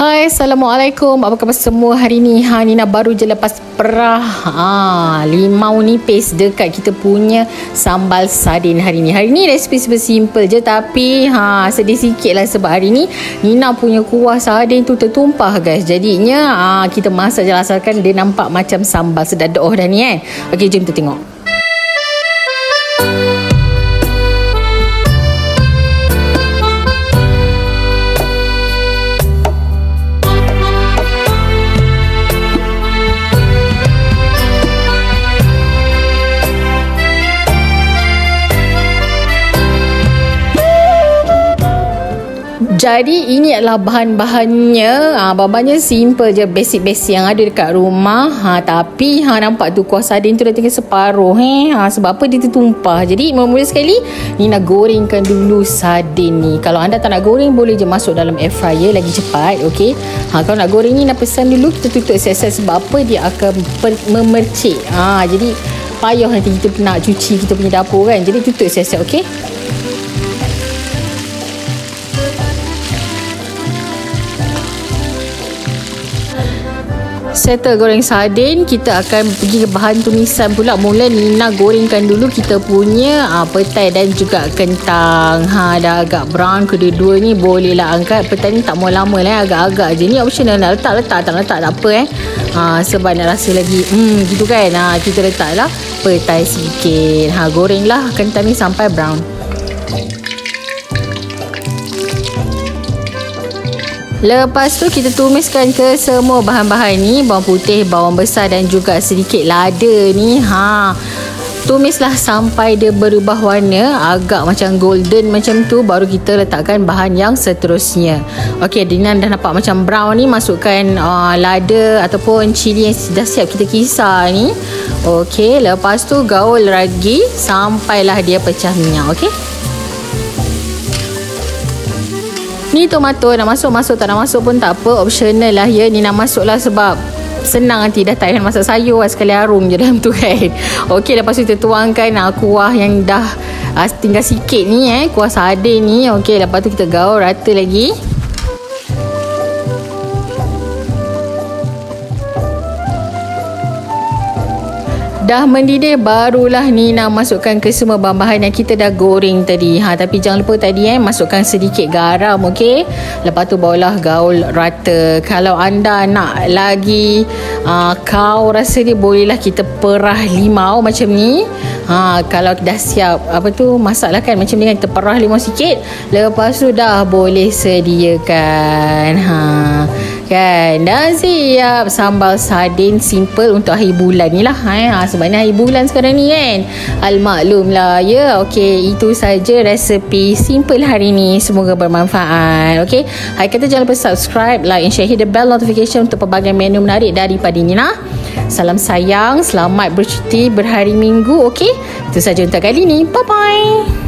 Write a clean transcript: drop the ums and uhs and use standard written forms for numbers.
Hai, Assalamualaikum. Apa khabar semua hari ni? Nina baru je lepas perah limau nipis dekat kita punya sambal sardin hari ni. Hari ni resipi simple je, tapi sedih sikit lah sebab hari ni Nina punya kuah sardin tu tertumpah guys. Jadinya kita masak je, asalkan dia nampak macam sambal sedap dah ni kan. Okey, jom kita tengok. Jadi ini adalah bahan-bahannya. Bahan-bahannya simple je, basic-basic yang ada dekat rumah. Tapi nampak tu kuah sardin tu dah tinggal separuh. Sebab apa dia tertumpah. Jadi mula-mula sekali Nina gorengkan dulu sardin ni. Kalau anda tak nak goreng, boleh je masuk dalam air fryer, lagi cepat. Okey. Kalau nak goreng ni, nak pesan dulu kita tutup set-set. Sebab apa, dia akan memercik. Jadi payah nanti kita nak cuci kita punya dapur kan. Jadi tutup set-set. Okey. Settle goreng sardin, kita akan pergi ke bahan tumisan pula. Mula Nina gorengkan dulu kita punya petai dan juga kentang. Dah agak brown kedua-dua ni, bolehlah angkat. Petai ni tak mau lama lah, agak-agak je. Ni optional, nak letak tak apa sebab nak rasa lagi gitu kan. Kita letaklah petai sikit. Gorenglah kentang ni sampai brown. Lepas tu kita tumiskan ke semua bahan-bahan ni, bawang putih, bawang besar dan juga sedikit lada ni. Tumislah sampai dia berubah warna, agak macam golden macam tu, baru kita letakkan bahan yang seterusnya. Okey, Dina dah nampak macam brown ni, masukkan lada ataupun cili yang dah siap kita kisar ni. Okey, lepas tu gaul lagi sampailah dia pecah minyak. Okey. Ni tomato nak masuk tak nak masuk pun tak apa, optional lah ya. Ni nak masuk lah sebab senang, nanti dah tak payah masak sayur, sekali harum je dalam tu kan. Okey, lepas tu kita tuangkan kuah yang dah tinggal sikit ni kuah sardin ni. Okey, lepas tu kita gaul rata lagi. Dah mendidih, barulah Nina masukkan ke semua bahan-bahan yang kita dah goreng tadi. Tapi jangan lupa tadi masukkan sedikit garam. Okey. Lepas tu barulah gaul rata. Kalau anda nak lagi kau rasa dia, bolehlah kita perah limau macam ni. Kalau dah siap masaklah kan macam ni kan, kita perah limau sikit. Lepas tu dah boleh sediakan. Kan, dah siap sambal sardin simple untuk akhir bulan ni lah. Sebab ni akhir bulan sekarang ni kan. Al-maklum lah ya. Okey, itu saja resepi simple hari ni. Semoga bermanfaat. Okey, hai kata jangan lupa subscribe, like and share, hit the bell notification untuk pelbagai menu menarik daripada Nina. Salam sayang, selamat bercuti berhari Minggu. Okey, itu saja untuk kali ni. Bye bye.